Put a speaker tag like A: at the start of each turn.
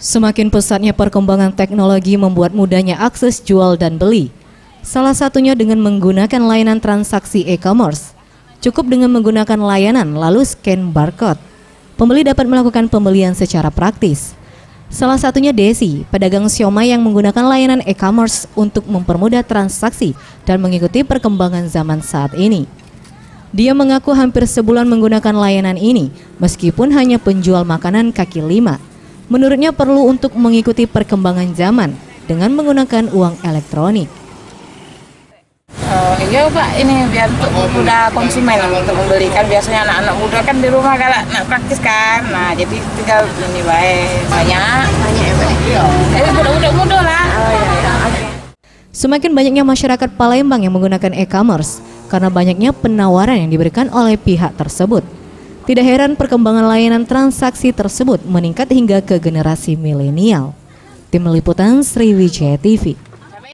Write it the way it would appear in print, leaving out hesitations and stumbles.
A: Semakin pesatnya perkembangan teknologi membuat mudahnya akses jual dan beli. Salah satunya dengan menggunakan layanan transaksi e-commerce. Cukup dengan menggunakan layanan lalu scan barcode. Pembeli dapat melakukan pembelian secara praktis. Salah satunya Desi, pedagang siomay yang menggunakan layanan e-commerce untuk mempermudah transaksi dan mengikuti perkembangan zaman saat ini. Dia mengaku hampir sebulan menggunakan layanan ini, meskipun hanya penjual makanan kaki lima. Menurutnya perlu untuk mengikuti perkembangan zaman dengan menggunakan uang elektronik.
B: Iya Pak, ini biar untuk mudah konsumen untuk membelikan. Biasanya anak-anak muda kan di rumah galak nak praktis kan. Nah jadi tinggal ini baik banyak ya Pak. Jadi mudah lah.
A: Semakin banyaknya masyarakat Palembang yang menggunakan e-commerce karena banyaknya penawaran yang diberikan oleh pihak tersebut. Tidak heran perkembangan layanan transaksi tersebut meningkat hingga ke generasi milenial. Tim Liputan Sriwijaya TV.